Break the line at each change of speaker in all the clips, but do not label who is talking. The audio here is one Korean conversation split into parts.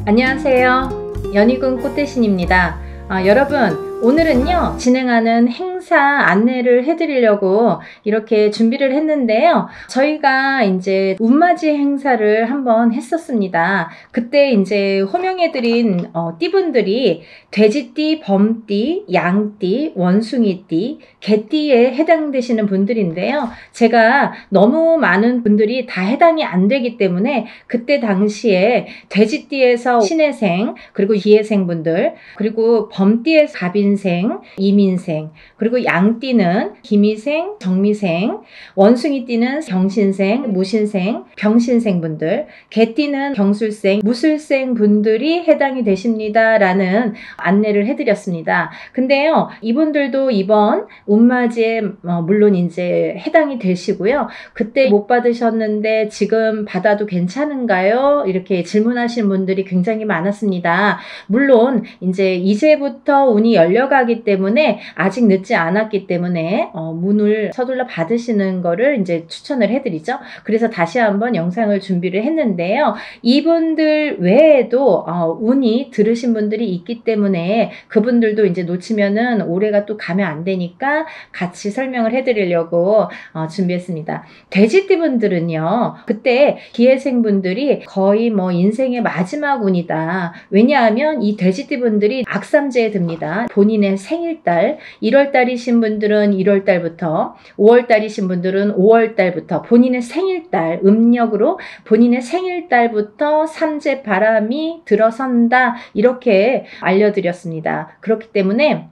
안녕하세요. 연희군 꽃대신입니다. 여러분, 오늘은요 진행하는 행사 안내를 해드리려고 이렇게 준비를 했는데요. 저희가 이제 운맞이 행사를 한번 했었습니다. 그때 이제 호명해드린 띠분들이 돼지띠, 범띠, 양띠, 원숭이띠, 개띠에 해당되시는 분들인데요. 제가 너무 많은 분들이 다 해당이 안 되기 때문에 그때 당시에 돼지띠에서 신해생, 그리고 기해생 분들, 그리고 범띠에서 갑인생, 이민생, 그리고 양띠는 기미생, 정미생, 원숭이띠는 경신생, 무신생, 병신생 분들, 개띠는 경술생, 무술생 분들이 해당이 되십니다 라는 안내를 해드렸습니다. 근데요, 이분들도 이번 운맞이에 물론 이제 해당이 되시고요. 그때 못 받으셨는데 지금 받아도 괜찮은가요? 이렇게 질문하시는 분들이 굉장히 많았습니다. 물론 이제부터 운이 열려가기 때문에 아직 늦지 않았기 때문에 문을 서둘러 받으시는 거를 이제 추천을 해드리죠. 그래서 다시 한번 영상을 준비를 했는데요. 이분들 외에도 운이 들으신 분들이 있기 때문에 그분들도 이제 놓치면은 올해가 또 가면 안 되니까 같이 설명을 해드리려고 준비했습니다. 돼지띠 분들은요, 그때 기해생 분들이 거의 뭐 인생의 마지막 운이다. 왜냐하면 이 돼지띠 분들이 악삼재에 듭니다. 본인의 생일달, 1월달이신 분들은 1월달부터, 5월달이신 분들은 5월달부터 본인의 생일달, 음력으로 본인의 생일달부터 삼재 바람이 들어선다. 이렇게 알려드렸습니다. 그렇기 때문에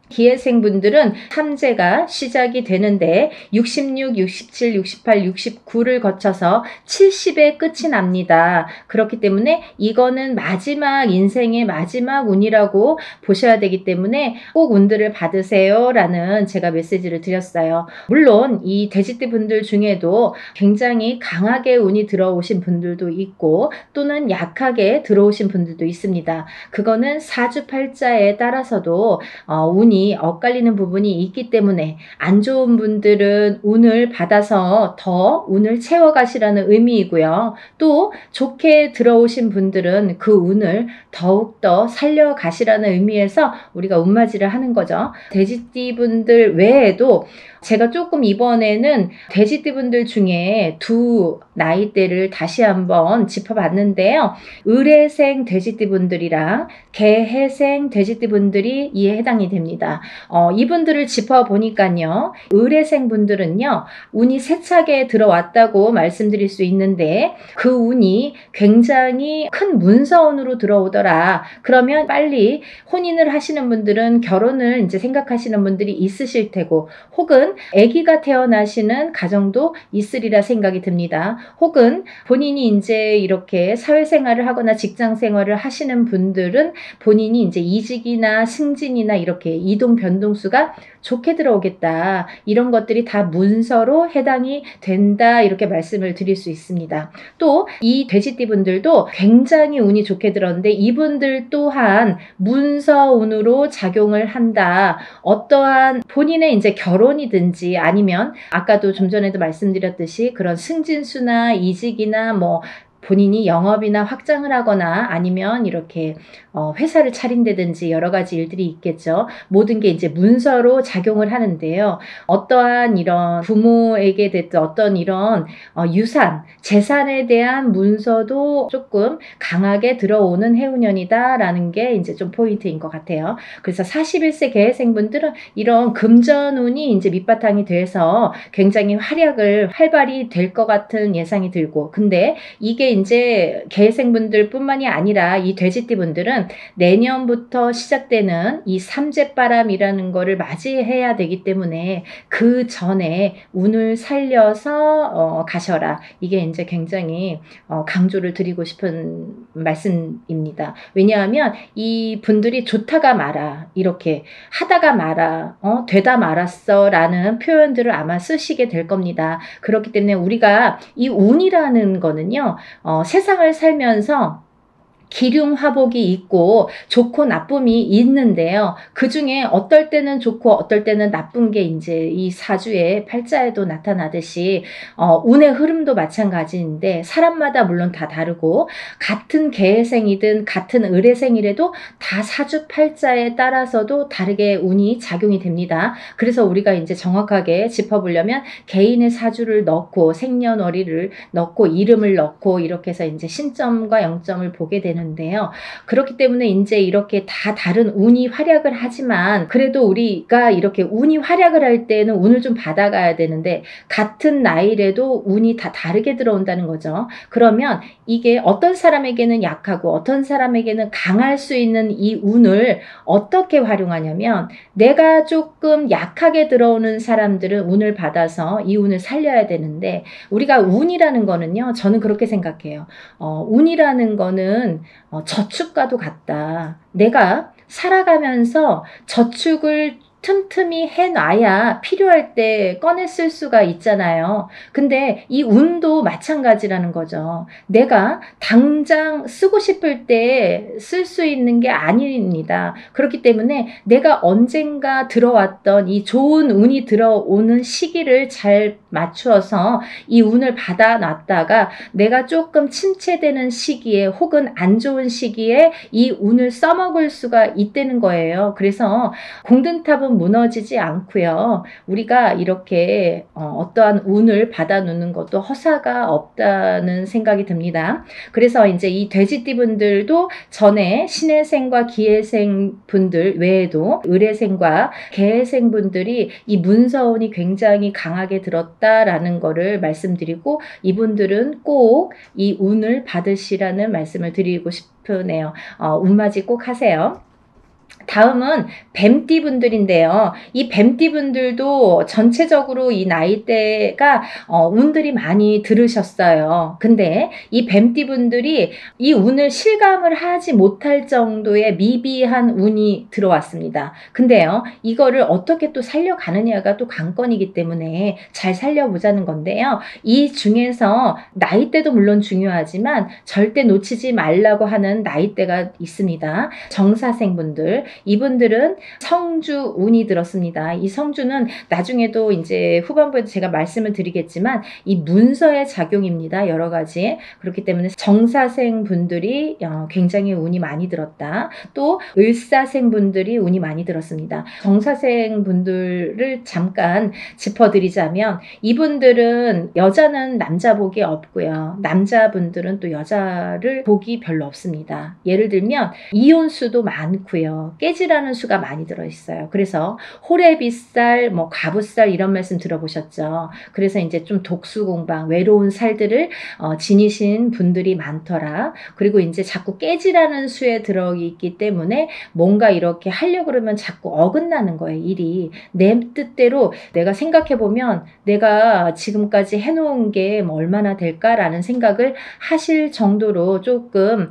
기해생 분들은 삼재가 시작이 되는데 66, 67, 68, 69를 거쳐서 70에 끝이 납니다. 그렇기 때문에 이거는 마지막 인생의 마지막 운이라고 보셔야 되기 때문에 꼭 운들을 받으세요 라는 제가 메시지를 드렸어요. 물론 이 돼지띠 분들 중에도 굉장히 강하게 운이 들어오신 분들도 있고 또는 약하게 들어오신 분들도 있습니다. 그거는 사주팔자에 따라서도 운이 엇갈리는 부분이 있기 때문에 안 좋은 분들은 운을 받아서 더 운을 채워가시라는 의미이고요. 또 좋게 들어오신 분들은 그 운을 더욱더 살려가시라는 의미에서 우리가 운맞이를 하는 거죠. 돼지띠 분들 외에도 제가 조금 이번에는 돼지띠 분들 중에 두 나이대를 다시 한번 짚어봤는데요. 을해생 돼지띠 분들이랑 개해생 돼지띠 분들이 이에 해당이 됩니다. 이분들을 짚어보니까요. 을해생 분들은요. 운이 세차게 들어왔다고 말씀드릴 수 있는데 그 운이 굉장히 큰 문서운으로 들어오더라. 그러면 빨리 혼인을 하시는 분들은 결혼을 이제 생각하시는 분들이 있으실 테고 혹은 아기가 태어나시는 가정도 있으리라 생각이 듭니다. 혹은 본인이 이제 이렇게 사회생활을 하거나 직장생활을 하시는 분들은 본인이 이제 이직이나 승진이나 이렇게 이동 변동수가 좋게 들어오겠다. 이런 것들이 다 문서로 해당이 된다. 이렇게 말씀을 드릴 수 있습니다. 또 이 돼지띠 분들도 굉장히 운이 좋게 들었는데 이분들 또한 문서운으로 작용을 한다. 어떠한 본인의 이제 결혼이든지 아니면 아까도 좀 전에도 말씀드렸듯이 그런 승진수나 이직이나 뭐 본인이 영업이나 확장을 하거나 아니면 이렇게 회사를 차린다든지 여러 가지 일들이 있겠죠. 모든 게 이제 문서로 작용을 하는데요. 어떠한 이런 부모에게 됐든 어떤 이런 유산, 재산에 대한 문서도 조금 강하게 들어오는 해운년이다라는 게 이제 좀 포인트인 것 같아요. 그래서 41세 개해생분들은 이런 금전운이 이제 밑바탕이 돼서 굉장히 활발히 될 것 같은 예상이 들고 근데 이게 이제 개해생분들 뿐만이 아니라 이 돼지띠 분들은 내년부터 시작되는 이 삼재바람이라는 거를 맞이해야 되기 때문에 그 전에 운을 살려서 가셔라. 이게 이제 굉장히 강조를 드리고 싶은 말씀입니다. 왜냐하면 이 분들이 좋다가 말아, 이렇게 하다가 말아, 되다 말았어 라는 표현들을 아마 쓰시게 될 겁니다. 그렇기 때문에 우리가 이 운이라는 거는요, 세상을 살면서 기륭화복이 있고 좋고 나쁨이 있는데요. 그 중에 어떨 때는 좋고 어떨 때는 나쁜 게 이제 이 사주의 팔자에도 나타나듯이 운의 흐름도 마찬가지인데 사람마다 물론 다 다르고 같은 계생이든 같은 을해생이라도 다 사주 팔자에 따라서도 다르게 운이 작용이 됩니다. 그래서 우리가 이제 정확하게 짚어보려면 개인의 사주를 넣고 생년월일을 넣고 이름을 넣고 이렇게 해서 이제 신점과 영점을 보게 되는데요. 그렇기 때문에 이제 이렇게 다 다른 운이 활약을 하지만 그래도 우리가 이렇게 운이 활약을 할 때는 운을 좀 받아가야 되는데 같은 나이라도 운이 다 다르게 들어온다는 거죠. 그러면 이게 어떤 사람에게는 약하고 어떤 사람에게는 강할 수 있는 이 운을 어떻게 활용하냐면 내가 조금 약하게 들어오는 사람들은 운을 받아서 이 운을 살려야 되는데 우리가 운이라는 거는요. 저는 그렇게 생각해요. 운이라는 거는 저축과도 같다. 내가 살아가면서 저축을 틈틈이 해놔야 필요할 때 꺼내 쓸 수가 있잖아요. 근데 이 운도 마찬가지라는 거죠. 내가 당장 쓰고 싶을 때 쓸 수 있는 게 아닙니다. 그렇기 때문에 내가 언젠가 들어왔던 이 좋은 운이 들어오는 시기를 잘 맞추어서 이 운을 받아놨다가 내가 조금 침체되는 시기에 혹은 안 좋은 시기에 이 운을 써먹을 수가 있다는 거예요. 그래서 공든탑은 무너지지 않고요. 우리가 이렇게 어떠한 운을 받아놓는 것도 허사가 없다는 생각이 듭니다. 그래서 이제 이 돼지띠분들도 전에 신해생과 기해생 분들 외에도 을해생과 개해생 분들이 이 문서운이 굉장히 강하게 들었다라는 거를 말씀드리고 이분들은 꼭 이 운을 받으시라는 말씀을 드리고 싶으네요. 운맞이 꼭 하세요. 다음은 뱀띠 분들인데요. 이 뱀띠 분들도 전체적으로 이 나이대가 운들이 많이 들으셨어요. 근데 이 뱀띠 분들이 이 운을 실감을 하지 못할 정도의 미비한 운이 들어왔습니다. 근데요, 이거를 어떻게 또 살려가느냐가 또 관건이기 때문에 잘 살려보자는 건데요. 이 중에서 나이대도 물론 중요하지만 절대 놓치지 말라고 하는 나이대가 있습니다. 정사생분들, 이분들은 성주 운이 들었습니다. 이 성주는 나중에도 이제 후반부에도 제가 말씀을 드리겠지만 이 문서의 작용입니다. 여러 가지. 그렇기 때문에 정사생 분들이 굉장히 운이 많이 들었다. 또 을사생 분들이 운이 많이 들었습니다. 정사생 분들을 잠깐 짚어드리자면 이분들은 여자는 남자 복이 없고요. 남자분들은 또 여자를 복이 별로 없습니다. 예를 들면 이혼수도 많고요. 깨지라는 수가 많이 들어있어요. 그래서 호래비살, 가부살 이런 말씀 들어보셨죠. 그래서 이제 좀 독수공방, 외로운 살들을 지니신 분들이 많더라. 그리고 이제 자꾸 깨지라는 수에 들어있기 때문에 뭔가 이렇게 하려고 그러면 자꾸 어긋나는 거예요. 일이. 내 뜻대로 내가 생각해보면 내가 지금까지 해놓은 게 뭐 얼마나 될까라는 생각을 하실 정도로 조금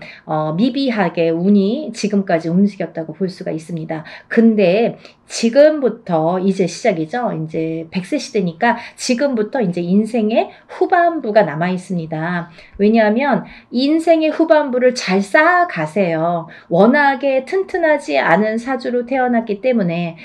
미비하게 운이 지금까지 움직였다고 볼 수가 있습니다. 근데 지금부터 이제 시작이죠. 이제 100세 시대니까 지금부터 이제 인생의 후반부가 남아 있습니다. 왜냐하면 인생의 후반부를 잘 쌓아가세요. 워낙에 튼튼하지 않은 사주로 태어났기 때문에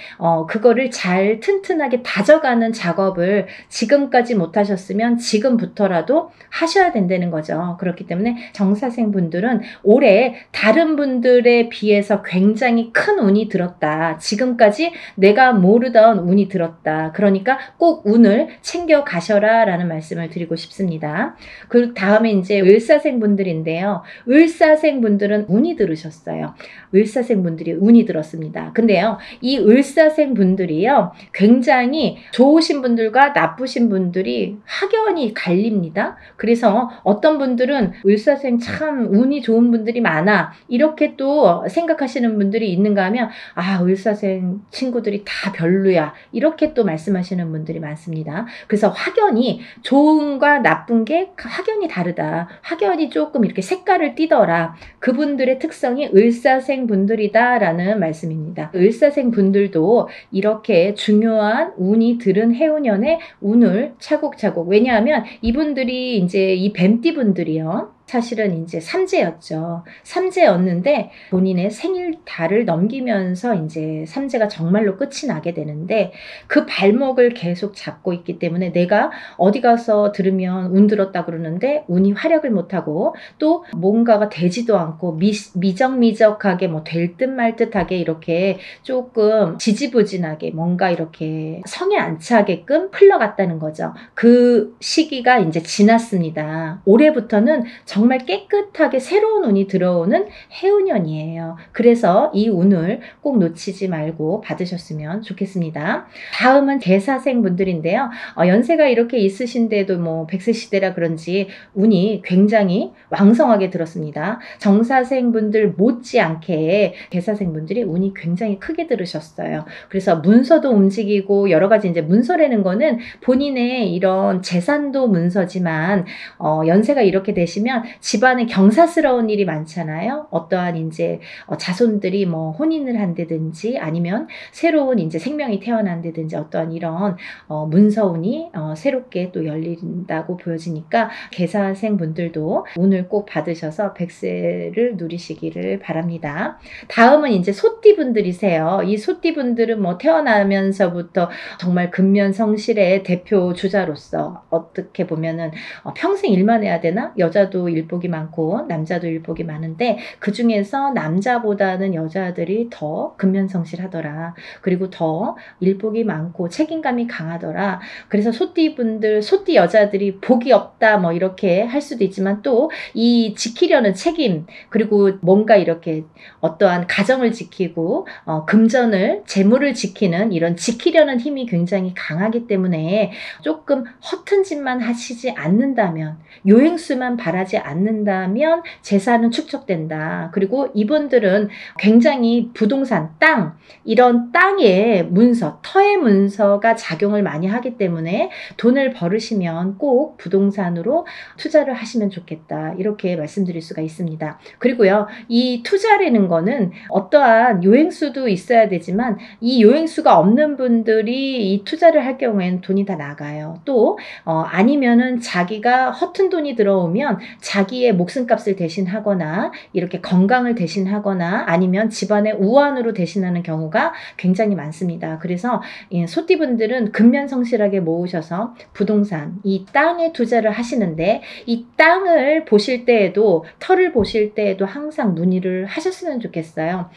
그거를 잘 튼튼하게 다져가는 작업을 지금까지 못하셨으면 지금부터라도 하셔야 된다는 거죠. 그렇기 때문에 정사생 분들은 올해 다른 분들에 비해서 굉장히 큰 운이 들었다. 지금까지 내가 모르던 운이 들었다. 그러니까 꼭 운을 챙겨 가셔라 라는 말씀을 드리고 싶습니다. 그 다음에 이제 을사생 분들인데요. 을사생 분들은 운이 들으셨어요. 을사생 분들이 운이 들었습니다. 근데요, 이 을사생 분들이요, 굉장히 좋으신 분들과 나쁘신 분들이 확연히 갈립니다. 그래서 어떤 분들은 을사생 참 운이 좋은 분들이 많아. 이렇게 또 생각하시는 분들이 있는가 하면, 을사생 친구들이 다 별로야. 이렇게 또 말씀하시는 분들이 많습니다. 그래서 확연히 좋은과 나쁜 게 확연히 다르다. 확연히 조금 이렇게 색깔을 띠더라. 그분들의 특성이 을사생 분들이다라는 말씀입니다. 을사생 분들도 이렇게 중요한 운이 들은 해운년에 운을 차곡차곡, 왜냐하면 이분들이 이제 이 뱀띠 분들이요, 사실은 이제 삼재였죠. 삼재였는데 본인의 생일 달을 넘기면서 이제 삼재가 정말로 끝이 나게 되는데 그 발목을 계속 잡고 있기 때문에 내가 어디 가서 들으면 운 들었다 그러는데 운이 활약을 못하고 또 뭔가가 되지도 않고 미적미적하게 뭐 될 듯 말 듯하게 이렇게 조금 지지부진하게 뭔가 이렇게 성에 안 차게끔 흘러갔다는 거죠. 그 시기가 이제 지났습니다. 올해부터는 정말 깨끗하게 새로운 운이 들어오는 해운년이에요. 그래서 이 운을 꼭 놓치지 말고 받으셨으면 좋겠습니다. 다음은 개사생 분들인데요. 연세가 이렇게 있으신데도 뭐 100세 시대라 그런지 운이 굉장히 왕성하게 들었습니다. 정사생 분들 못지않게 개사생 분들이 운이 굉장히 크게 들으셨어요. 그래서 문서도 움직이고 여러 가지 이제 문서라는 거는 본인의 이런 재산도 문서지만 연세가 이렇게 되시면 집안에 경사스러운 일이 많잖아요. 어떠한 이제 자손들이 뭐 혼인을 한다든지 아니면 새로운 이제 생명이 태어난다든지 어떠한 이런 문서운이 새롭게 또 열린다고 보여지니까 개사생 분들도 운을 꼭 받으셔서 100세를 누리시기를 바랍니다. 다음은 이제 소띠 분들이세요. 이 소띠 분들은 뭐 태어나면서부터 정말 근면성실의 대표 주자로서 어떻게 보면은 평생 일만 해야 되나? 여자도 일복이 많고 남자도 일복이 많은데 그 중에서 남자보다는 여자들이 더 근면성실하더라. 그리고 더 일복이 많고 책임감이 강하더라. 그래서 소띠 분들, 소띠 여자들이 복이 없다 뭐 이렇게 할 수도 있지만 또 이 지키려는 책임 그리고 뭔가 이렇게 어떠한 가정을 지키고 금전을 재물을 지키는 이런 지키려는 힘이 굉장히 강하기 때문에 조금 허튼 짓만 하시지 않는다면 요행수만 바라지 않는다면 재산은 축적된다. 그리고 이분들은 굉장히 부동산, 땅 이런 땅의 문서, 터의 문서가 작용을 많이 하기 때문에 돈을 벌으시면 꼭 부동산으로 투자를 하시면 좋겠다. 이렇게 말씀드릴 수가 있습니다. 그리고요, 이 투자라는 거는 어떠한 요행수도 있어야 되지만 이 요행수가 없는 분들이 이 투자를 할 경우에는 돈이 다 나가요. 또 아니면은 자기가 허튼 돈이 들어오면 자기의 목숨값을 대신하거나 이렇게 건강을 대신하거나 아니면 집안의 우환으로 대신하는 경우가 굉장히 많습니다. 그래서 소띠분들은 근면성실하게 모으셔서 부동산, 이 땅에 투자를 하시는데 이 땅을 보실 때에도 터를 보실 때에도 항상 문의를 하셨으면 좋겠어요.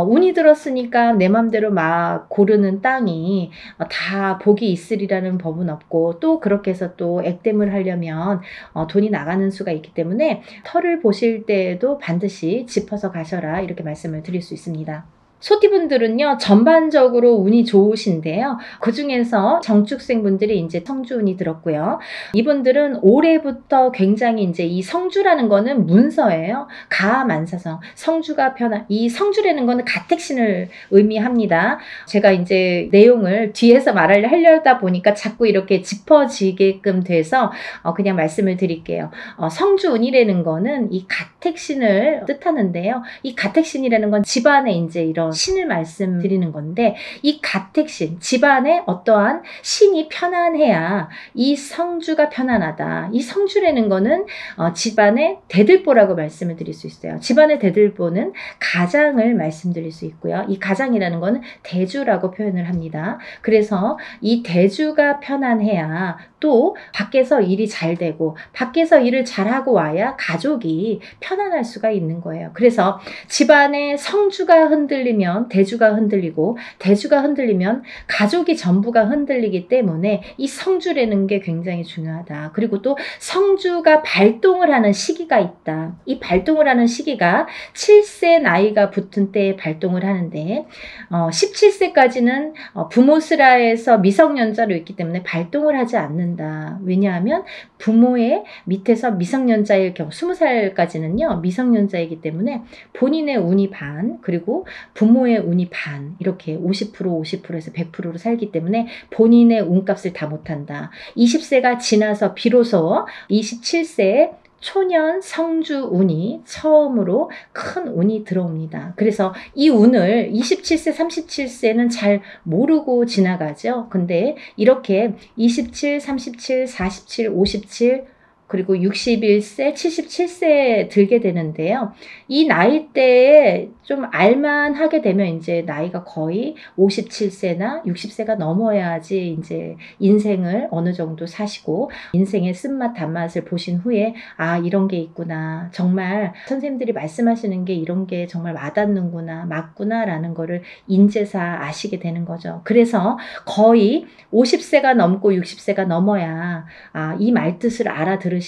운이 들었으니까 내 맘대로 막 고르는 땅이 다 복이 있으리라는 법은 없고 또 그렇게 해서 또 액땜을 하려면 돈이 나가는 수가 있기 때문에 터를 보실 때에도 반드시 짚어서 가셔라 이렇게 말씀을 드릴 수 있습니다. 소띠분들은요, 전반적으로 운이 좋으신데요. 그 중에서 정축생 분들이 이제 성주운이 들었고요. 이분들은 올해부터 굉장히 이제 이 성주라는 거는 문서예요. 가만사성. 성주가 편한, 이 성주라는 거는 가택신을 의미합니다. 제가 이제 내용을 뒤에서 하려다 보니까 자꾸 이렇게 짚어지게끔 돼서 그냥 말씀을 드릴게요. 성주운이라는 거는 이 가택신을 뜻하는데요. 이 가택신이라는 건 집안에 이제 이런 신을 말씀드리는 건데 이 가택신, 집안에 어떠한 신이 편안해야 이 성주가 편안하다. 이 성주라는 거는 집안의 대들보라고 말씀을 드릴 수 있어요. 집안의 대들보는 가장을 말씀드릴 수 있고요. 이 가장이라는 거는 대주라고 표현을 합니다. 그래서 이 대주가 편안해야 또 밖에서 일이 잘 되고 밖에서 일을 잘하고 와야 가족이 편안할 수가 있는 거예요. 그래서 집안의 성주가 흔들리면 대주가 흔들리고 대주가 흔들리면 가족이 전부가 흔들리기 때문에 이 성주라는 게 굉장히 중요하다. 그리고 또 성주가 발동을 하는 시기가 있다. 이 발동을 하는 시기가 7세 나이가 붙은 때에 발동을 하는데 17세까지는 부모스라에서 미성년자로 있기 때문에 발동을 하지 않는다. 왜냐하면 부모의 밑에서 미성년자일 경우 20살까지는요 미성년자이기 때문에 본인의 운이 반 그리고 부모의 운이 반 이렇게 50% 50%에서 100%로 살기 때문에 본인의 운값을 다 못한다. 20세가 지나서 비로소 27세에 초년 성주 운이 처음으로 큰 운이 들어옵니다. 그래서 이 운을 27세, 37세는 잘 모르고 지나가죠. 근데 이렇게 27, 37, 47, 57 그리고 61세, 77세에 들게 되는데요. 이 나이대에 좀 알만하게 되면 이제 나이가 거의 57세나 60세가 넘어야지 이제 인생을 어느 정도 사시고 인생의 쓴맛 단맛을 보신 후에 아, 이런 게 있구나. 정말 선생님들이 말씀하시는 게 이런 게 정말 와닿는구나, 맞구나라는 거를 인제사 아시게 되는 거죠. 그래서 거의 50세가 넘고 60세가 넘어야 이 말뜻을 알아들으시고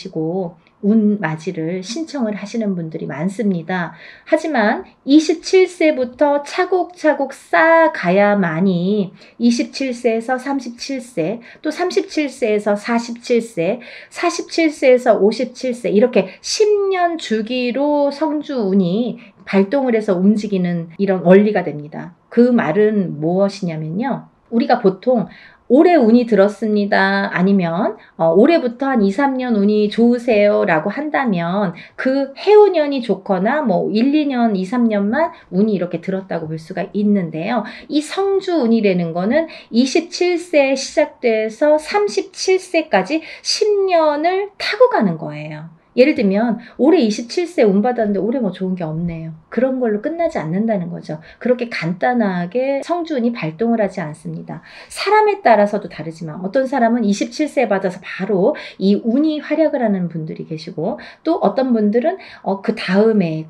운맞이를 신청을 하시는 분들이 많습니다. 하지만 27세부터 차곡차곡 쌓아가야만이 27세에서 37세, 또 37세에서 47세, 47세에서 57세 이렇게 10년 주기로 성주운이 발동을 해서 움직이는 이런 원리가 됩니다. 그 말은 무엇이냐면요. 우리가 보통 올해 운이 들었습니다. 아니면 올해부터 한 2, 3년 운이 좋으세요 라고 한다면 그 해운년이 좋거나 뭐 1, 2년, 2, 3년만 운이 이렇게 들었다고 볼 수가 있는데요. 이 성주운이라는 거는 27세에 시작돼서 37세까지 10년을 타고 가는 거예요. 예를 들면 올해 27세 운 받았는데 올해 뭐 좋은 게 없네요. 그런 걸로 끝나지 않는다는 거죠. 그렇게 간단하게 성주운이 발동을 하지 않습니다. 사람에 따라서도 다르지만 어떤 사람은 27세 받아서 바로 이 운이 활약을 하는 분들이 계시고 또 어떤 분들은 그 다음에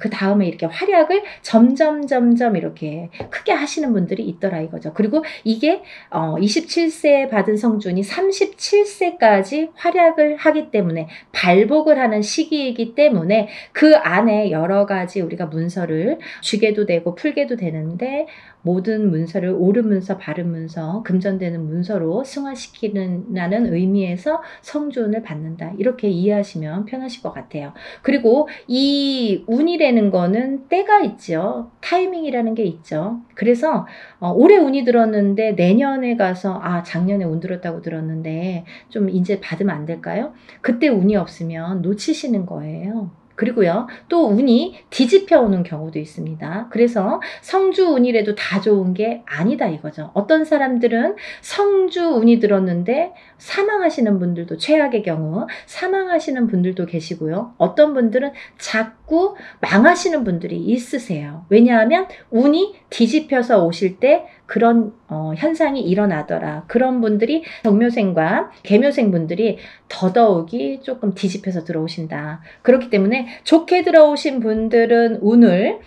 이렇게 활약을 점점 이렇게 크게 하시는 분들이 있더라 이거죠. 그리고 이게 27세에 받은 성주운이 37세까지 활약을 하기 때문에 발복을 하는 시기이기 때문에 그 안에 여러 가지 우리가 문서를 쥐게도 되고 풀게도 되는데 모든 문서를 옳은 문서, 바른 문서, 금전되는 문서로 승화시키는 의미에서 성주운을 받는다. 이렇게 이해하시면 편하실 것 같아요. 그리고 이 운이라는 거는 때가 있죠. 타이밍이라는 게 있죠. 그래서 올해 운이 들었는데 내년에 가서 작년에 운 들었다고 들었는데 좀 이제 받으면 안 될까요? 그때 운이 없으면 놓치시는 거예요. 그리고요, 또 운이 뒤집혀 오는 경우도 있습니다. 그래서 성주운이라도 다 좋은 게 아니다 이거죠. 어떤 사람들은 성주운이 들었는데 사망하시는 분들도 최악의 경우 사망하시는 분들도 계시고요. 어떤 분들은 자꾸 망하시는 분들이 있으세요. 왜냐하면 운이 뒤집혀서 오실 때 그런 현상이 일어나더라. 그런 분들이 정묘생과 계묘생 분들이 더더욱이 조금 뒤집혀서 들어오신다. 그렇기 때문에 좋게 들어오신 분들은 운을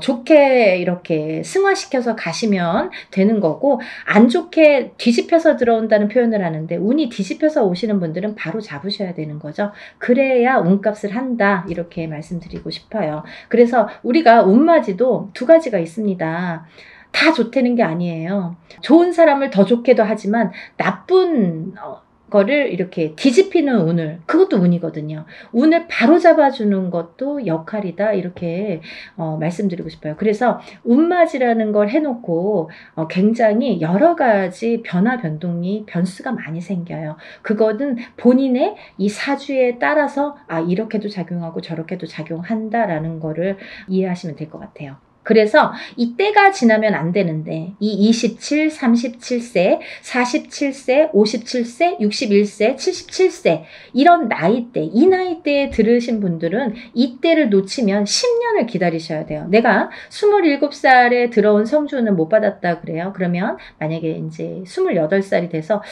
좋게 이렇게 승화시켜서 가시면 되는 거고 안 좋게 뒤집혀서 들어온다는 표현을 하는데 운이 뒤집혀서 오시는 분들은 바로 잡으셔야 되는 거죠. 그래야 운값을 한다. 이렇게 말씀드리고 싶어요. 그래서 우리가 운맞이도 두 가지가 있습니다. 다 좋다는 게 아니에요. 좋은 사람을 더 좋게도 하지만 나쁜 거를 이렇게 뒤집히는 운을, 그것도 운이거든요. 운을 바로 잡아주는 것도 역할이다. 이렇게 말씀드리고 싶어요. 그래서 운맞이라는 걸 해놓고 굉장히 여러 가지 변동이 변수가 많이 생겨요. 그거는 본인의 이 사주에 따라서 이렇게도 작용하고 저렇게도 작용한다라는 거를 이해하시면 될 것 같아요. 그래서 이 때가 지나면 안 되는데 이 27, 37세, 47세, 57세, 61세, 77세 이런 나이대, 이 나이대에 들으신 분들은 이 때를 놓치면 10년을 기다리셔야 돼요. 내가 27살에 들어온 성주운을 못 받았다 그래요. 그러면 만약에 이제 28살이 돼서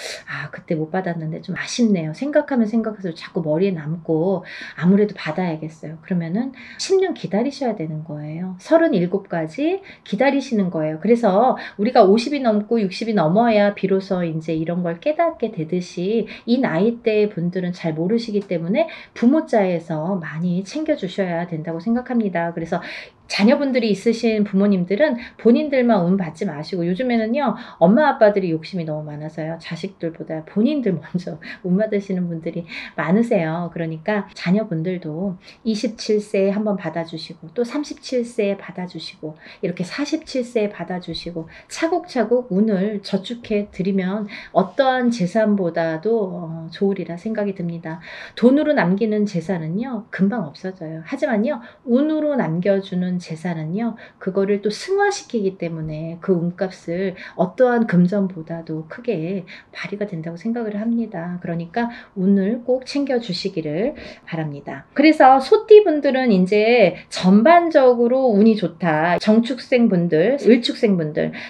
그때 못 받았는데 좀 아쉽네요. 생각하면 생각해서 자꾸 머리에 남고 아무래도 받아야겠어요. 그러면은 10년 기다리셔야 되는 거예요. 37까지 기다리시는 거예요. 그래서 우리가 50이 넘고 60이 넘어야 비로소 이제 이런 걸 깨닫게 되듯이 이 나이대 분들은 잘 모르시기 때문에 부모자에서 많이 챙겨주셔야 된다고 생각합니다. 그래서 자녀분들이 있으신 부모님들은 본인들만 운 받지 마시고 요즘에는요 엄마 아빠들이 욕심이 너무 많아서요 자식들보다 본인들 먼저 운 받으시는 분들이 많으세요. 그러니까 자녀분들도 27세에 한번 받아주시고 또 37세에 받아주시고 이렇게 47세에 받아주시고 차곡차곡 운을 저축해 드리면 어떠한 재산보다도 좋으리라 생각이 듭니다. 돈으로 남기는 재산은요 금방 없어져요. 하지만요 운으로 남겨주는 재산은요, 그거를 또 승화시키기 때문에 그 운값을 어떠한 금전보다도 크게 발휘가 된다고 생각을 합니다. 그러니까 운을 꼭 챙겨주시기를 바랍니다. 그래서 소띠분들은 이제 전반적으로 운이 좋다. 정축생분들,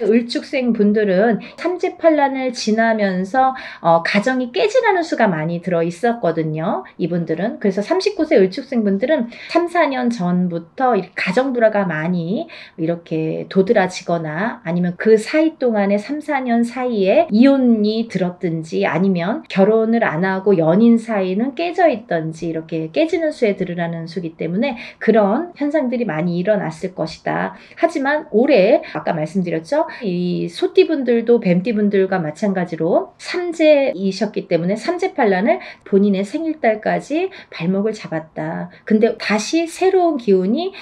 을축생분들은 삼재팔란을 지나면서 가정이 깨지라는 수가 많이 들어 있었거든요. 이분들은. 그래서 39세 을축생분들은 3, 4년 전부터 가정 불화가 많이 이렇게 도드라지거나 아니면 그 사이 동안에 3, 4년 사이에 이혼이 들었든지 아니면 결혼을 안 하고 연인 사이는 깨져 있던지 이렇게 깨지는 수에 들으라는 수기 때문에 그런 현상들이 많이 일어났을 것이다. 하지만 올해 아까 말씀드렸죠. 이 소띠분들도 뱀띠분들과 마찬가지로 삼재이셨기 때문에 삼재팔란을 본인의 생일달까지 발목을 잡았다. 근데 다시 새로운 기운이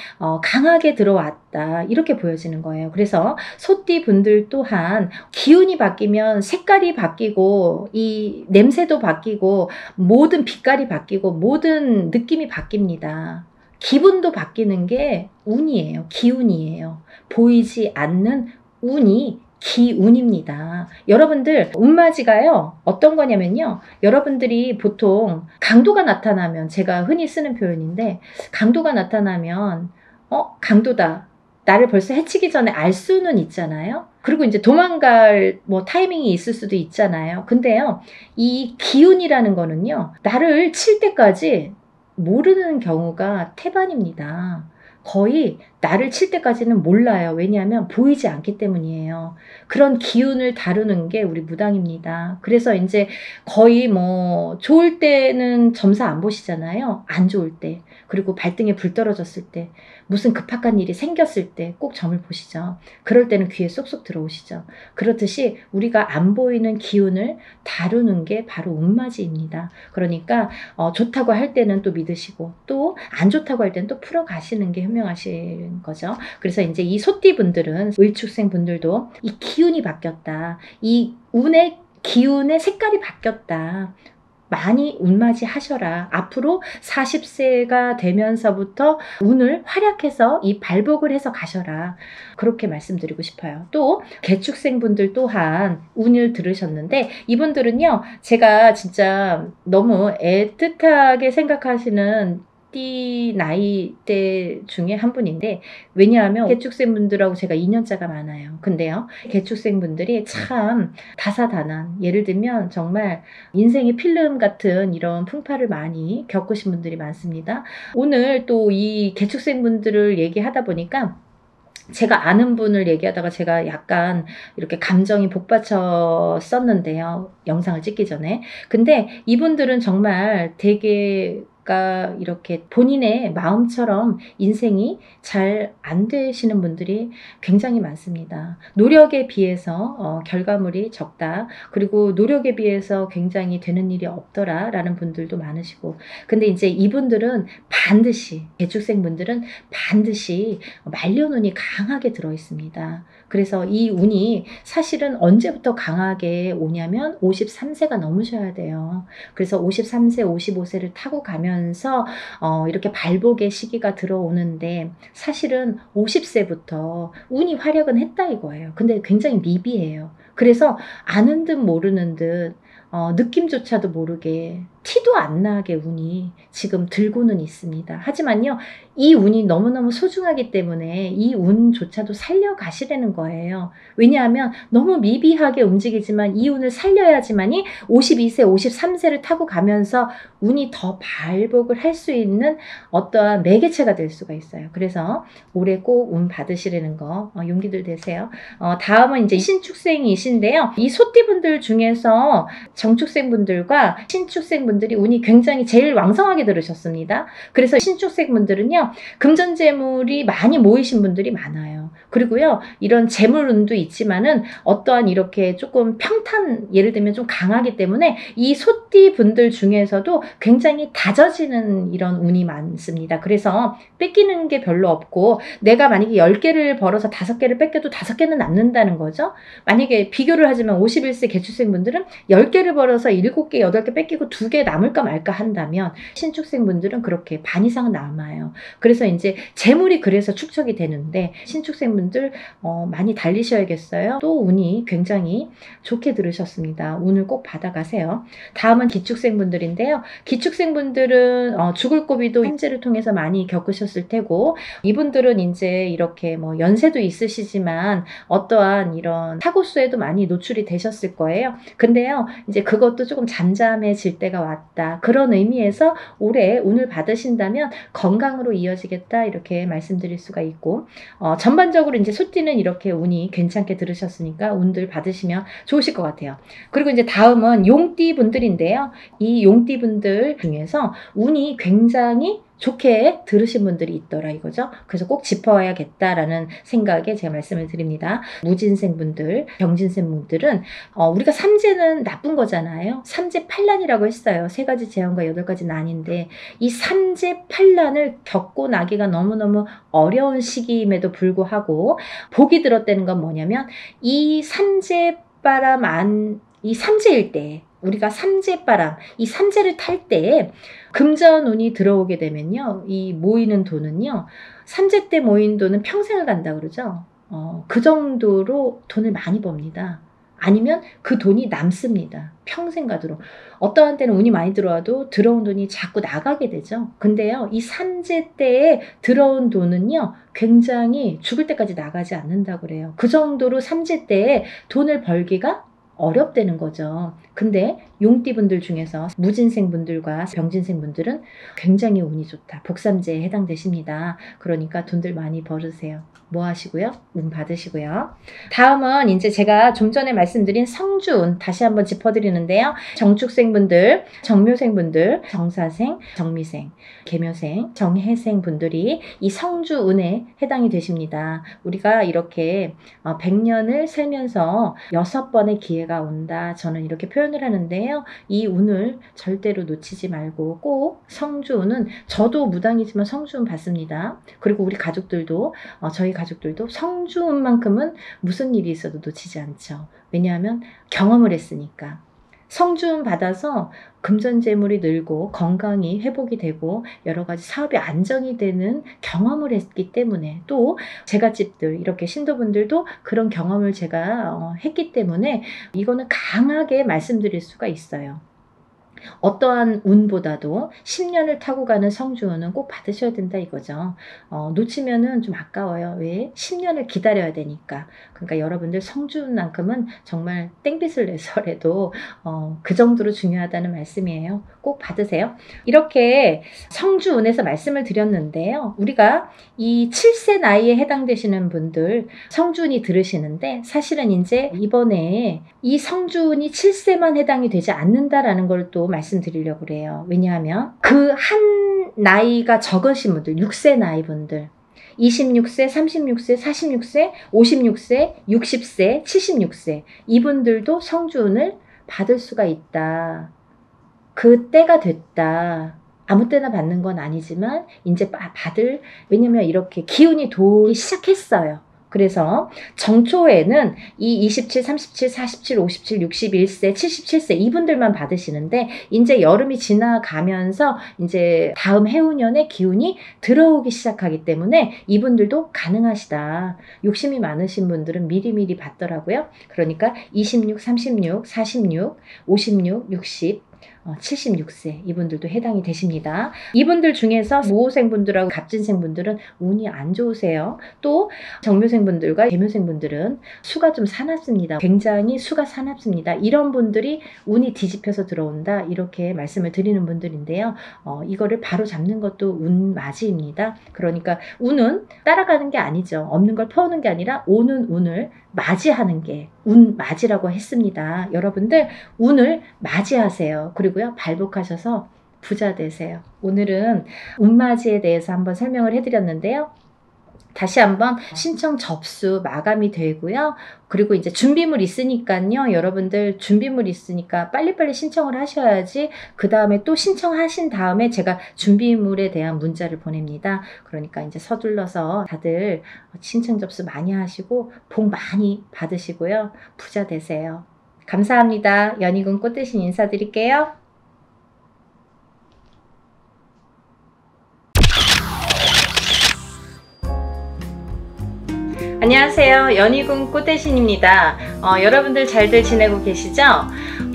강하게 들어왔다. 이렇게 보여지는 거예요. 그래서 소띠분들 또한 기운이 바뀌면 색깔이 바뀌고 이 냄새도 바뀌고 모든 빛깔이 바뀌고 모든 느낌이 바뀝니다. 기분도 바뀌는 게 운이에요. 기운이에요. 보이지 않는 운이 기운입니다. 여러분들 운맞이가요 어떤 거냐면요, 여러분들이 보통 강도가 나타나면, 제가 흔히 쓰는 표현인데, 강도가 나타나면 강도다, 나를 벌써 해치기 전에 알 수는 있잖아요. 그리고 이제 도망갈 타이밍이 있을 수도 있잖아요. 근데요, 이 기운이라는 거는요, 나를 칠 때까지 모르는 경우가 태반입니다. 거의 나를 칠 때까지는 몰라요. 왜냐하면 보이지 않기 때문이에요. 그런 기운을 다루는 게 우리 무당입니다. 그래서 이제 거의 좋을 때는 점사 안 보시잖아요. 안 좋을 때. 그리고 발등에 불 떨어졌을 때, 무슨 급박한 일이 생겼을 때 꼭 점을 보시죠. 그럴 때는 귀에 쏙쏙 들어오시죠. 그렇듯이 우리가 안 보이는 기운을 다루는 게 바로 운맞이입니다. 그러니까 좋다고 할 때는 또 믿으시고 또 안 좋다고 할 때는 또 풀어가시는 게 현명하신 거죠. 그래서 이제 이 소띠분들은, 을축생 분들도 이 기운이 바뀌었다. 이 운의 기운의 색깔이 바뀌었다. 많이 운맞이 하셔라. 앞으로 40세가 되면서부터 운을 활약해서 이 발복을 해서 가셔라. 그렇게 말씀드리고 싶어요. 또 개축생분들 또한 운을 들으셨는데, 이분들은요, 제가 진짜 너무 애틋하게 생각하시는 띠 나이대 중에 한 분인데, 왜냐하면 개축생분들하고 제가 2년차가 많아요. 근데요, 개축생분들이 참 다사다난, 예를 들면 정말 인생의 필름 같은 이런 풍파를 많이 겪으신 분들이 많습니다. 오늘 또 이 개축생분들을 얘기하다 보니까 제가 아는 분을 얘기하다가 제가 약간 이렇게 감정이 복받쳤었는데요, 영상을 찍기 전에. 근데 이분들은 정말 되게 이렇게 본인의 마음처럼 인생이 잘 안 되시는 분들이 굉장히 많습니다. 노력에 비해서 결과물이 적다. 그리고 노력에 비해서 굉장히 되는 일이 없더라 라는 분들도 많으시고. 근데 이제 이분들은 반드시, 개축생 분들은 반드시 말년운이 강하게 들어 있습니다. 그래서 이 운이 사실은 언제부터 강하게 오냐면 53세가 넘으셔야 돼요. 그래서 53세, 55세를 타고 가면서 이렇게 발복의 시기가 들어오는데, 사실은 50세부터 운이 활약은 했다 이거예요. 근데 굉장히 미비해요. 그래서 아는 듯 모르는 듯 느낌조차도 모르게, 티도 안 나게 운이 지금 들고는 있습니다. 하지만요, 이 운이 너무너무 소중하기 때문에 이 운조차도 살려가시라는 거예요. 왜냐하면 너무 미비하게 움직이지만 이 운을 살려야지만이 52세, 53세를 타고 가면서 운이 더 발복을 할 수 있는 어떠한 매개체가 될 수가 있어요. 그래서 올해 꼭 운 받으시라는 거 용기들 되세요. 다음은 이제 신축생이신데요. 이 소띠분들 중에서 정축생분들과 신축생분들이 운이 굉장히 제일 왕성하게 들으셨습니다. 그래서 신축생분들은요, 금전재물이 많이 모이신 분들이 많아요. 그리고요, 이런 재물운도 있지만은 어떠한 이렇게 조금 평탄, 예를 들면 좀 강하기 때문에 이 소띠 분들 중에서도 굉장히 다져지는 이런 운이 많습니다. 그래서 뺏기는 게 별로 없고, 내가 만약에 10개를 벌어서 5개를 뺏겨도 5개는 남는다는 거죠. 만약에 비교를 하지만 51세 개축생 분들은 10개를 벌어서 7개, 8개 뺏기고 2개 남을까 말까 한다면, 신축생 분들은 그렇게 반 이상은 남아요. 그래서 이제 재물이 그래서 축적이 되는데, 신축생 분들 많이 달리셔야겠어요. 또 운이 굉장히 좋게 들으셨습니다. 운을 꼭 받아가세요. 다음은 기축생 분들인데요. 기축생 분들은 죽을 고비도 현재를 통해서 많이 겪으셨을 테고, 이분들은 이제 이렇게 뭐 연세도 있으시지만 어떠한 이런 사고수에도 많이 노출이 되셨을 거예요. 근데요, 이제 그것도 조금 잠잠해질 때가 왔다. 그런 의미에서 올해 운을 받으신다면 건강으로 이어지겠다, 이렇게 말씀드릴 수가 있고, 전반적으로 이제 소띠는 이렇게 운이 괜찮게 들으셨으니까 운들 받으시면 좋으실 것 같아요. 그리고 이제 다음은 용띠 분들인데요. 이 용띠 분들 중에서 운이 굉장히 좋게 들으신 분들이 있더라 이거죠. 그래서 꼭 짚어야겠다라는 생각에 제가 말씀을 드립니다. 무진생 분들, 병진생 분들은 우리가 삼재는 나쁜 거잖아요. 삼재팔란이라고 했어요. 3가지 재앙과 8가지 난인데, 이 삼재팔란을 겪고 나기가 너무너무 어려운 시기임에도 불구하고 복이 들었다는 건 뭐냐면, 이 삼재바람 이 삼재일 때, 우리가 삼재바람, 이 삼재를 탈 때 금전운이 들어오게 되면요, 이 모이는 돈은요, 삼재 때 모인 돈은 평생을 간다 그러죠. 그 정도로 돈을 많이 법니다. 아니면 그 돈이 남습니다. 평생 가도록. 어떠한 때는 운이 많이 들어와도 들어온 돈이 자꾸 나가게 되죠. 근데요, 이 삼재 때에 들어온 돈은요, 굉장히 죽을 때까지 나가지 않는다고 그래요. 그 정도로 삼재 때에 돈을 벌기가 어렵다는 거죠. 근데 용띠분들 중에서 무진생분들과 병진생분들은 굉장히 운이 좋다. 복삼재에 해당되십니다. 그러니까 돈들 많이 벌으세요. 뭐 하시고요? 운 받으시고요. 다음은 이제 제가 좀 전에 말씀드린 성주운 다시 한번 짚어드리는데요. 정축생분들, 정묘생분들, 정사생, 정미생, 계묘생, 정해생 분들이 이 성주운에 해당이 되십니다. 우리가 이렇게 100년을 살면서 6번의 기회가 온다. 저는 이렇게 표현을 하는데요. 이 운을 절대로 놓치지 말고 꼭 성주운은, 저도 무당이지만 성주운 받습니다. 그리고 우리 가족들도, 저희 가족들도 성주운만큼은 무슨 일이 있어도 놓치지 않죠. 왜냐하면 경험을 했으니까. 성주운 받아서 금전재물이 늘고 건강이 회복이 되고 여러 가지 사업이 안정이 되는 경험을 했기 때문에, 또 제갓집들, 이렇게 신도분들도 그런 경험을 제가 했기 때문에 이거는 강하게 말씀드릴 수가 있어요. 어떠한 운보다도 10년을 타고 가는 성주운은 꼭 받으셔야 된다 이거죠. 놓치면은 좀 아까워요. 왜? 10년을 기다려야 되니까. 그러니까 여러분들 성주운만큼은 정말 땡빛을 내서라도 그 정도로 중요하다는 말씀이에요. 꼭 받으세요. 이렇게 성주운에서 말씀을 드렸는데요. 우리가 이 7세 나이에 해당되시는 분들 성주운이 들으시는데, 사실은 이제 이번에 이 성주운이 7세만 해당이 되지 않는다라는 걸 또 말씀드리려고 그래요. 왜냐하면 그 한 나이가 적으신 분들, 6세 나이 분들, 26세, 36세, 46세, 56세, 60세, 76세, 이분들도 성주운을 받을 수가 있다. 그 때가 됐다. 아무 때나 받는 건 아니지만 이제 받을, 왜냐면 이렇게 기운이 돌기 시작했어요. 그래서 정초에는 이 27, 37, 47, 57, 61세, 77세 이분들만 받으시는데, 이제 여름이 지나가면서 이제 다음 해운년의 기운이 들어오기 시작하기 때문에 이분들도 가능하시다. 욕심이 많으신 분들은 미리미리 받더라고요. 그러니까 26, 36, 46, 56, 60, 76세 이분들도 해당이 되십니다. 이분들 중에서 무호생분들하고 갑진생분들은 운이 안 좋으세요. 또 정묘생분들과 계묘생분들은 수가 좀 사납습니다. 굉장히 수가 사납습니다. 이런 분들이 운이 뒤집혀서 들어온다, 이렇게 말씀을 드리는 분들인데요. 이거를 바로 잡는 것도 운맞이입니다. 그러니까 운은 따라가는 게 아니죠. 없는 걸 퍼오는 게 아니라 오는 운을 맞이하는 게 운맞이라고 했습니다. 여러분들 운을 맞이하세요. 그리고요, 발복하셔서 부자 되세요. 오늘은 운맞이에 대해서 한번 설명을 해드렸는데요. 다시 한번 신청 접수 마감이 되고요. 그리고 이제 준비물 있으니까요. 여러분들 준비물 있으니까 빨리빨리 신청을 하셔야지 그 다음에 또 신청하신 다음에 제가 준비물에 대한 문자를 보냅니다. 그러니까 이제 서둘러서 다들 신청 접수 많이 하시고 복 많이 받으시고요. 부자 되세요. 감사합니다. 연희군 꽃대신 인사드릴게요. 안녕하세요. 연희군 꽃대신입니다. 여러분들 잘들 지내고 계시죠?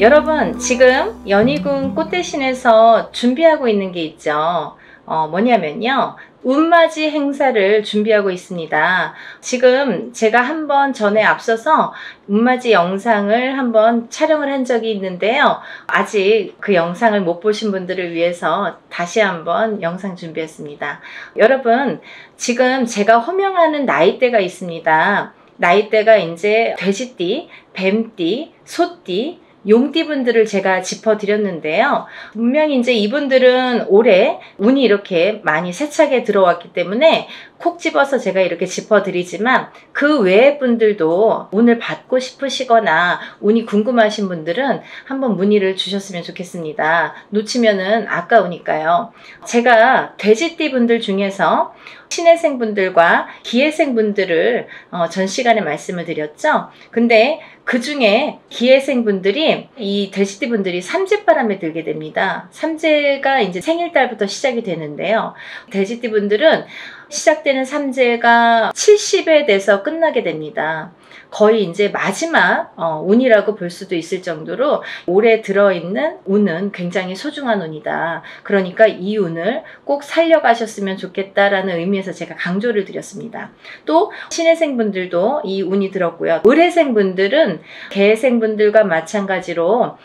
여러분 지금 연희군 꽃대신에서 준비하고 있는 게 있죠. 뭐냐면요. 운맞이 행사를 준비하고 있습니다. 지금 제가 한번 전에 앞서서 운맞이 영상을 한번 촬영을 한 적이 있는데요. 아직 그 영상을 못 보신 분들을 위해서 다시 한번 영상 준비했습니다. 여러분 지금 제가 호명하는 나이대가 있습니다. 나이대가 이제 돼지띠, 뱀띠, 소띠, 용띠 분들을 제가 짚어드렸는데요. 분명히 이제 이분들은 올해 운이 이렇게 많이 세차게 들어왔기 때문에 콕 집어서 제가 이렇게 짚어드리지만 그 외의 분들도 운을 받고 싶으시거나 운이 궁금하신 분들은 한번 문의를 주셨으면 좋겠습니다. 놓치면은 아까우니까요. 제가 돼지띠 분들 중에서 신해생 분들과 기해생 분들을 전 시간에 말씀을 드렸죠. 근데 그 중에 기해생 분들이 이 돼지띠 분들이 삼재바람에 들게 됩니다. 삼재가 이제 생일달부터 시작이 되는데요. 돼지띠 분들은 시작되는 삼재가 70에 돼서 끝나게 됩니다. 거의 이제 마지막 운이라고 볼 수도 있을 정도로 올해 들어있는 운은 굉장히 소중한 운이다. 그러니까 이 운을 꼭 살려가셨으면 좋겠다라는 의미에서 제가 강조를 드렸습니다. 또 신해생 분들도 이 운이 들었고요. 을해생 분들은 개해생 분들과 마찬가지로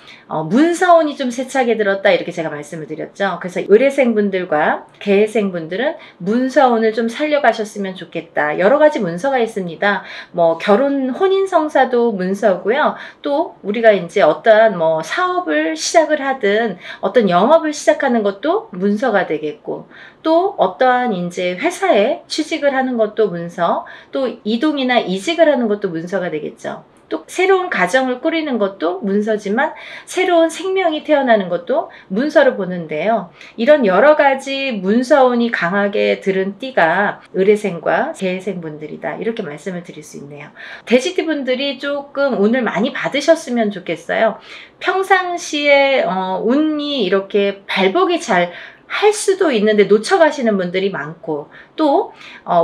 문서운이 좀 세차게 들었다 이렇게 제가 말씀을 드렸죠. 그래서 을해생 분들과 개해생 분들은 문서운을 좀 살려가셨으면 좋겠다. 여러 가지 문서가 있습니다. 뭐 결혼 혼인성사도 문서고요. 또 우리가 이제 어떠한 뭐 사업을 시작을 하든 어떤 영업을 시작하는 것도 문서가 되겠고, 또 어떠한 이제 회사에 취직을 하는 것도 문서, 또 이동이나 이직을 하는 것도 문서가 되겠죠. 또 새로운 가정을 꾸리는 것도 문서지만 새로운 생명이 태어나는 것도 문서로 보는데요. 이런 여러 가지 문서운이 강하게 들은 띠가 을해생과 개해생 분들이다. 이렇게 말씀을 드릴 수 있네요. 돼지띠 분들이 조금 운을 많이 받으셨으면 좋겠어요. 평상시에 운이 이렇게 발복이 잘 할 수도 있는데 놓쳐가시는 분들이 많고, 또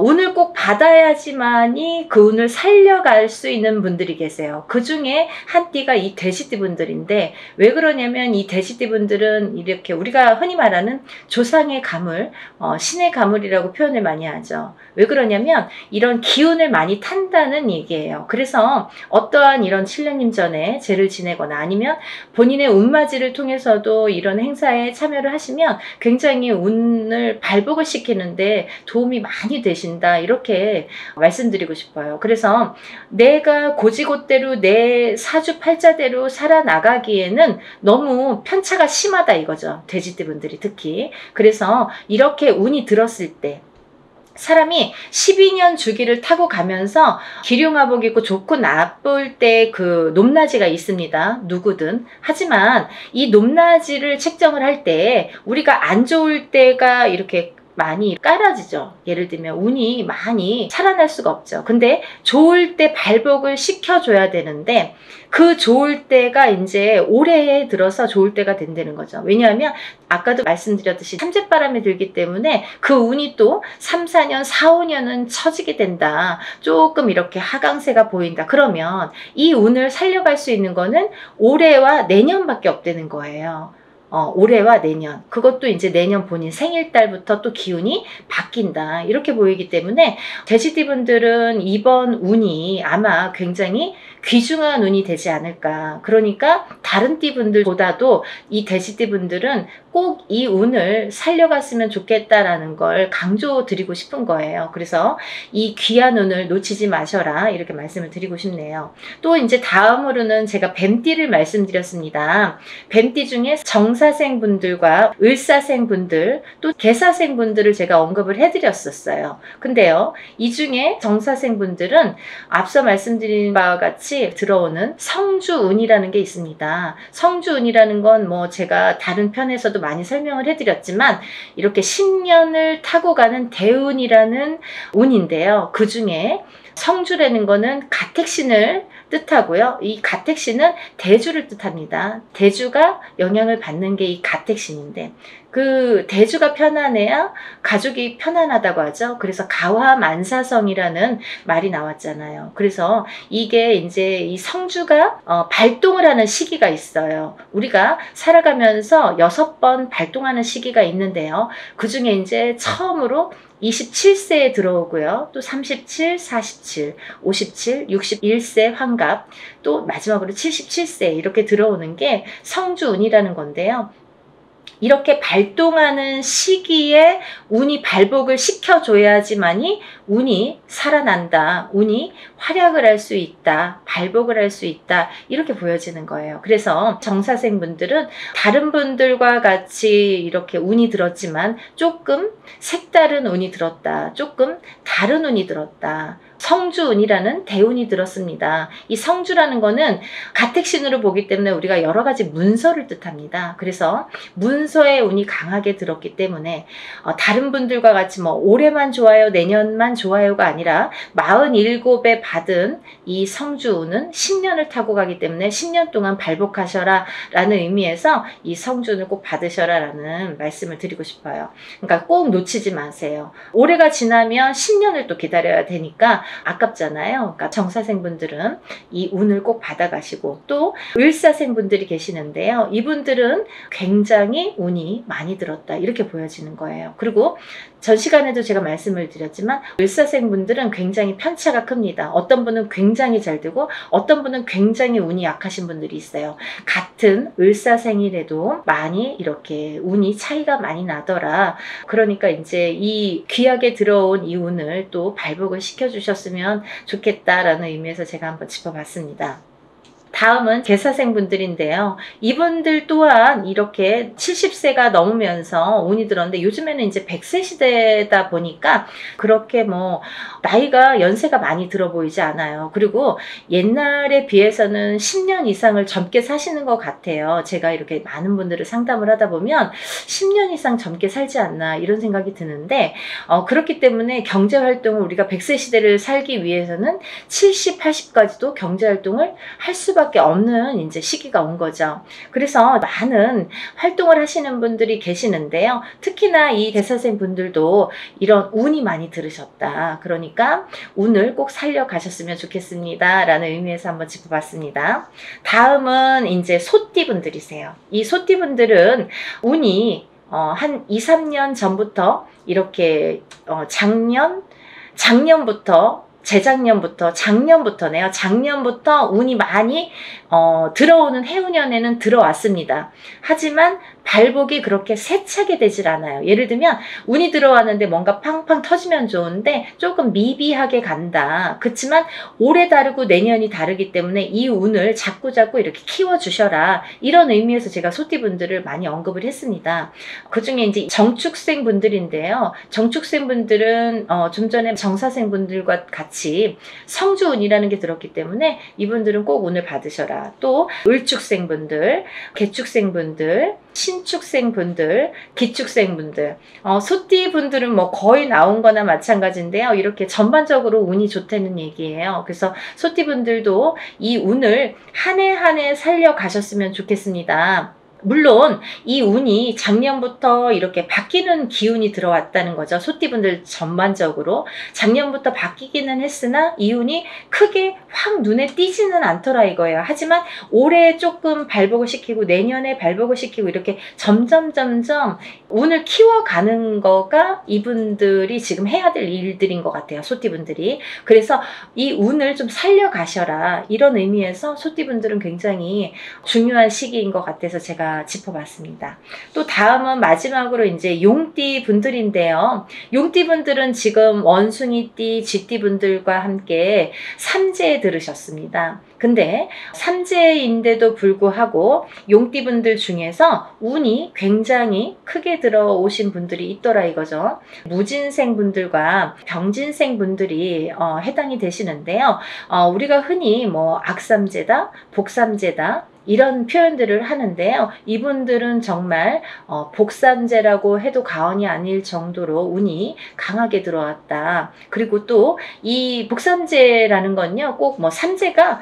운을 꼭 받아야지만이 그 운을 살려갈 수 있는 분들이 계세요. 그 중에 한 띠가 이 돼지띠 분들인데, 왜 그러냐면 이 돼지띠 분들은 이렇게 우리가 흔히 말하는 조상의 가물, 신의 가물이라고 표현을 많이 하죠. 왜 그러냐면 이런 기운을 많이 탄다는 얘기예요. 그래서 어떠한 이런 7년님 전에 제를 지내거나 아니면 본인의 운맞이를 통해서도 이런 행사에 참여를 하시면 굉장히 운을 발복을 시키는데 도움이 많이 되신다, 이렇게 말씀드리고 싶어요. 그래서 내가 고지고대로 내 사주팔자대로 살아나가기에는 너무 편차가 심하다 이거죠. 돼지띠 분들이 특히. 그래서 이렇게 운이 들었을 때 사람이 12년 주기를 타고 가면서 기륭화복 입고 좋고 나쁠 때 그 높낮이가 있습니다. 누구든. 하지만 이 높낮이를 책정을 할 때 우리가 안 좋을 때가 이렇게 많이 깔아지죠. 예를 들면 운이 많이 살아날 수가 없죠. 근데 좋을 때 발복을 시켜줘야 되는데 그 좋을 때가 이제 올해에 들어서 좋을 때가 된다는 거죠. 왜냐하면 아까도 말씀드렸듯이 삼재바람이 들기 때문에 그 운이 또 3, 4년, 4, 5년은 처지게 된다. 조금 이렇게 하강세가 보인다. 그러면 이 운을 살려갈 수 있는 거는 올해와 내년밖에 없다는 거예요. 올해와 내년, 그것도 이제 내년 본인 생일달부터 또 기운이 바뀐다, 이렇게 보이기 때문에 돼지띠 분들은 이번 운이 아마 굉장히 귀중한 운이 되지 않을까. 그러니까 다른 띠분들보다도 이 돼지띠분들은 꼭 이 운을 살려갔으면 좋겠다라는 걸 강조드리고 싶은 거예요. 그래서 이 귀한 운을 놓치지 마셔라, 이렇게 말씀을 드리고 싶네요. 또 이제 다음으로는 제가 뱀띠를 말씀드렸습니다. 뱀띠 중에 정사생 분들과 을사생 분들, 또 개사생 분들을 제가 언급을 해드렸었어요. 근데요, 이 중에 정사생 분들은 앞서 말씀드린 바와 같이 들어오는 성주운이라는 게 있습니다. 성주운이라는 건 뭐 제가 다른 편에서도 많이 설명을 해드렸지만 이렇게 10년을 타고 가는 대운이라는 운인데요. 그 중에 성주라는 거는 가택신을 뜻하고요. 이 가택신은 대주를 뜻합니다. 대주가 영향을 받는 게 이 가택신인데, 그 대주가 편안해야 가족이 편안하다고 하죠. 그래서 가화만사성이라는 말이 나왔잖아요. 그래서 이게 이제 이 성주가 발동을 하는 시기가 있어요. 우리가 살아가면서 6번 발동하는 시기가 있는데요. 그 중에 이제 처음으로 27세에 들어오고요. 또 37, 47, 57, 61세 환갑, 또 마지막으로 77세 이렇게 들어오는 게 성주운이라는 건데요. 이렇게 발동하는 시기에 운이 발복을 시켜줘야지만이 운이 살아난다, 운이 활약을 할 수 있다, 발복을 할 수 있다, 이렇게 보여지는 거예요. 그래서 정사생 분들은 다른 분들과 같이 이렇게 운이 들었지만 조금 색다른 운이 들었다, 조금 다른 운이 들었다, 성주운이라는 대운이 들었습니다. 이 성주라는 거는 가택신으로 보기 때문에 우리가 여러 가지 문서를 뜻합니다. 그래서 문서의 운이 강하게 들었기 때문에 다른 분들과 같이 뭐 올해만 좋아요, 내년만 좋아요가 아니라 47에 받은 이 성주운은 10년을 타고 가기 때문에 10년 동안 발복하셔라 라는 의미에서 이 성주운을 꼭 받으셔라 라는 말씀을 드리고 싶어요. 그러니까 꼭 놓치지 마세요. 올해가 지나면 10년을 또 기다려야 되니까 아깝잖아요. 그러니까 정사생분들은 이 운을 꼭 받아가시고, 또 을사생분들이 계시는데요. 이분들은 굉장히 운이 많이 들었다, 이렇게 보여지는 거예요. 그리고 전 시간에도 제가 말씀을 드렸지만 을사생분들은 굉장히 편차가 큽니다. 어떤 분은 굉장히 잘 되고 어떤 분은 굉장히 운이 약하신 분들이 있어요. 같은 을사생이라도 많이 이렇게 운이 차이가 많이 나더라. 그러니까 이제 이 귀하게 들어온 이 운을 또 발복을 시켜주셨으면 좋겠다라는 의미에서 제가 한번 짚어봤습니다. 다음은 개사생 분들인데요. 이분들 또한 이렇게 70세가 넘으면서 운이 들었는데, 요즘에는 이제 100세 시대다 보니까 그렇게 뭐 나이가 연세가 많이 들어 보이지 않아요. 그리고 옛날에 비해서는 10년 이상을 젊게 사시는 것 같아요. 제가 이렇게 많은 분들을 상담을 하다 보면 10년 이상 젊게 살지 않나, 이런 생각이 드는데, 그렇기 때문에 경제활동을 우리가 100세 시대를 살기 위해서는 70, 80까지도 경제활동을 할 수밖에 없는 이제 시기가 온 거죠. 그래서 많은 활동을 하시는 분들이 계시는데요. 특히나 이 개사생 분들도 이런 운이 많이 들으셨다, 그러니까 운을 꼭 살려가셨으면 좋겠습니다 라는 의미에서 한번 짚어봤습니다. 다음은 이제 소띠 분들이세요. 이 소띠 분들은 운이 한 2, 3년 전부터 이렇게 작년부터네요. 작년부터 운이 많이 들어오는 해운년에는 들어왔습니다. 하지만 발복이 그렇게 세차게 되질 않아요. 예를 들면 운이 들어왔는데 뭔가 팡팡 터지면 좋은데 조금 미비하게 간다. 그렇지만 올해 다르고 내년이 다르기 때문에 이 운을 자꾸자꾸 이렇게 키워주셔라, 이런 의미에서 제가 소띠분들을 많이 언급을 했습니다. 그 중에 이제 정축생 분들인데요. 정축생 분들은 좀 전에 정사생 분들과 같이 성주운이라는 게 들었기 때문에 이분들은 꼭 운을 받으셔라. 또 을축생 분들, 개축생 분들, 신축생 분들, 기축생 분들, 소띠 분들은 뭐 거의 나온 거나 마찬가지인데요. 이렇게 전반적으로 운이 좋다는 얘기예요. 그래서 소띠 분들도 이 운을 한 해 한 해 살려 가셨으면 좋겠습니다. 물론 이 운이 작년부터 이렇게 바뀌는 기운이 들어왔다는 거죠. 소띠분들 전반적으로 작년부터 바뀌기는 했으나 이 운이 크게 확 눈에 띄지는 않더라 이거예요. 하지만 올해 조금 발복을 시키고 내년에 발복을 시키고 이렇게 점점 운을 키워가는 거가 이분들이 지금 해야 될 일들인 것 같아요. 소띠분들이. 그래서 이 운을 좀 살려가셔라 이런 의미에서 소띠분들은 굉장히 중요한 시기인 것 같아서 제가 짚어봤습니다. 또 다음은 마지막으로 이제 용띠 분들인데요. 용띠 분들은 지금 원숭이띠, 쥐띠 분들과 함께 삼재에 들으셨습니다. 근데 삼재인데도 불구하고 용띠 분들 중에서 운이 굉장히 크게 들어오신 분들이 있더라 이거죠. 무진생 분들과 병진생 분들이 해당이 되시는데요. 우리가 흔히 뭐 악삼재다, 복삼재다 이런 표현들을 하는데요. 이분들은 정말 복삼재라고 해도 과언이 아닐 정도로 운이 강하게 들어왔다. 그리고 또 이 복삼재라는 건요. 꼭 뭐 삼재가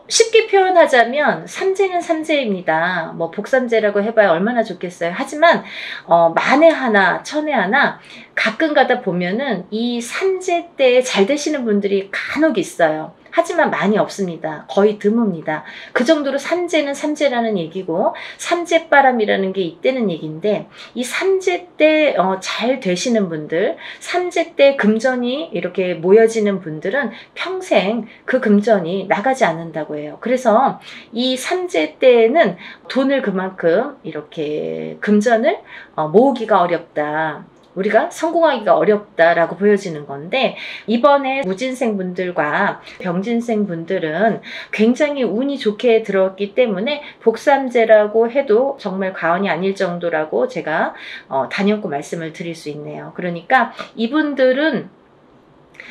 쉽게 표현하자면 삼재는 삼재입니다. 뭐 복삼재라고 해봐야 얼마나 좋겠어요. 하지만 만에 하나 천에 하나 가끔 가다 보면은 이 삼재 때 잘 되시는 분들이 간혹 있어요. 하지만 많이 없습니다. 거의 드뭅니다. 그 정도로 삼재는 삼재라는 얘기고 삼재바람이라는 게 있다는 얘기인데 이 삼재 때 잘 되시는 분들, 삼재 때 금전이 이렇게 모여지는 분들은 평생 그 금전이 나가지 않는다고 해요. 그래서 이 삼재 때는 돈을 그만큼 이렇게 금전을 모으기가 어렵다. 우리가 성공하기가 어렵다라고 보여지는 건데 이번에 무진생 분들과 병진생 분들은 굉장히 운이 좋게 들어왔기 때문에 복삼재라고 해도 정말 과언이 아닐 정도라고 제가 단연코 말씀을 드릴 수 있네요. 그러니까 이분들은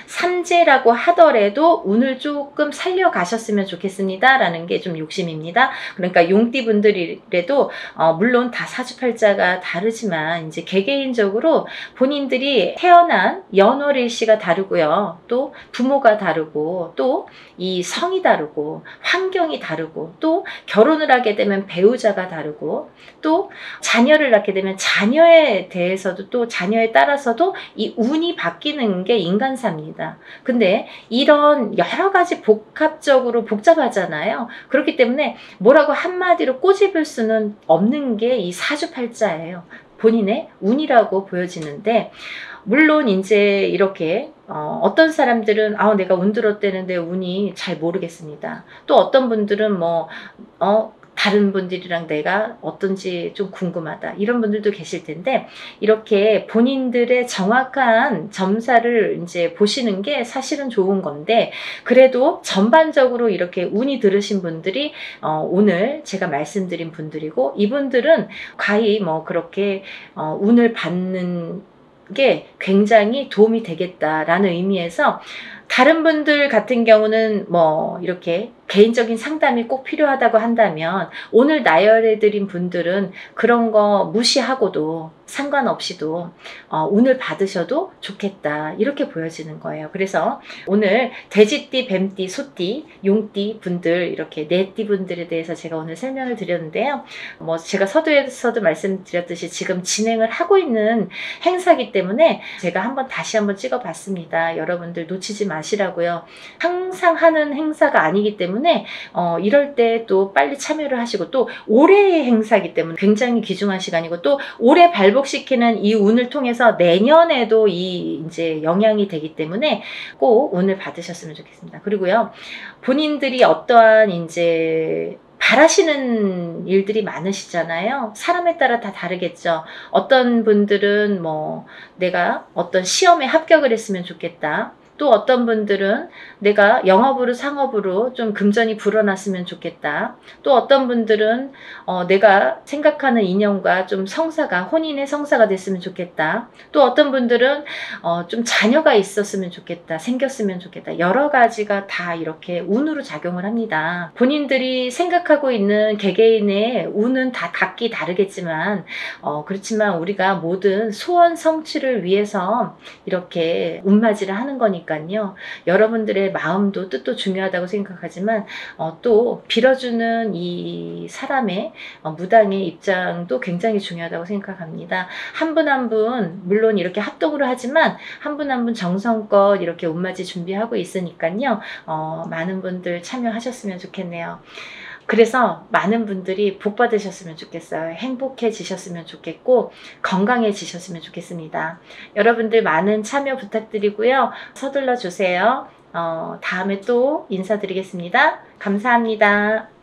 삼재라고 하더라도 운을 조금 살려가셨으면 좋겠습니다 라는 게 좀 욕심입니다. 그러니까 용띠분들이라도 물론 다 사주팔자가 다르지만 이제 개개인적으로 본인들이 태어난 연월일시가 다르고요. 또 부모가 다르고 또 이 성이 다르고 환경이 다르고 또 결혼을 하게 되면 배우자가 다르고 또 자녀를 낳게 되면 자녀에 대해서도 또 자녀에 따라서도 이 운이 바뀌는 게 인간사입니다. 근데 이런 여러 가지 복합적으로 복잡하잖아요. 그렇기 때문에 뭐라고 한마디로 꼬집을 수는 없는 게 이 사주팔자예요. 본인의 운이라고 보여지는데 물론 이제 이렇게 어떤 사람들은 내가 운 들었대는데 운이 잘 모르겠습니다. 또 어떤 분들은 다른 분들이랑 내가 어떤지 좀 궁금하다 이런 분들도 계실 텐데 이렇게 본인들의 정확한 점사를 이제 보시는 게 사실은 좋은 건데 그래도 전반적으로 이렇게 운이 들으신 분들이 오늘 제가 말씀드린 분들이고 이분들은 과히 뭐 그렇게 운을 받는 게 굉장히 도움이 되겠다라는 의미에서 다른 분들 같은 경우는 뭐 이렇게 개인적인 상담이 꼭 필요하다고 한다면 오늘 나열해드린 분들은 그런 거 무시하고도 상관없이도 운을 받으셔도 좋겠다 이렇게 보여지는 거예요. 그래서 오늘 돼지띠, 뱀띠, 소띠, 용띠 분들 이렇게 네 띠 분들에 대해서 제가 오늘 설명을 드렸는데요. 뭐 제가 서두에서도 말씀드렸듯이 지금 진행을 하고 있는 행사이기 때문에 제가 다시 한번 찍어봤습니다. 여러분들 놓치지 마시라고요. 항상 하는 행사가 아니기 때문에 이럴 때 또 빨리 참여를 하시고 또 올해의 행사이기 때문에 굉장히 귀중한 시간이고 또 올해 발복시키는 이 운을 통해서 내년에도 이제 영향이 되기 때문에 꼭 운을 받으셨으면 좋겠습니다. 그리고요 본인들이 어떠한 이제 바라시는 일들이 많으시잖아요. 사람에 따라 다 다르겠죠. 어떤 분들은 뭐 내가 어떤 시험에 합격을 했으면 좋겠다. 또 어떤 분들은 내가 영업으로 상업으로 좀 금전이 불어났으면 좋겠다. 또 어떤 분들은 내가 생각하는 인연과 좀 성사가 혼인의 성사가 됐으면 좋겠다. 또 어떤 분들은 좀 자녀가 있었으면 좋겠다. 생겼으면 좋겠다. 여러 가지가 다 이렇게 운으로 작용을 합니다. 본인들이 생각하고 있는 개개인의 운은 다 각기 다르겠지만 그렇지만 우리가 모든 소원 성취를 위해서 이렇게 운맞이를 하는 거니까 보니까요. 여러분들의 마음도 뜻도 중요하다고 생각하지만 또 빌어주는 이 사람의 무당의 입장도 굉장히 중요하다고 생각합니다. 한 분 한 분 물론 이렇게 합동으로 하지만 한 분 한 분 정성껏 이렇게 운맞이 준비하고 있으니까요. 많은 분들 참여하셨으면 좋겠네요. 그래서 많은 분들이 복 받으셨으면 좋겠어요. 행복해지셨으면 좋겠고 건강해지셨으면 좋겠습니다. 여러분들 많은 참여 부탁드리고요. 서둘러 주세요. 다음에 또 인사드리겠습니다. 감사합니다.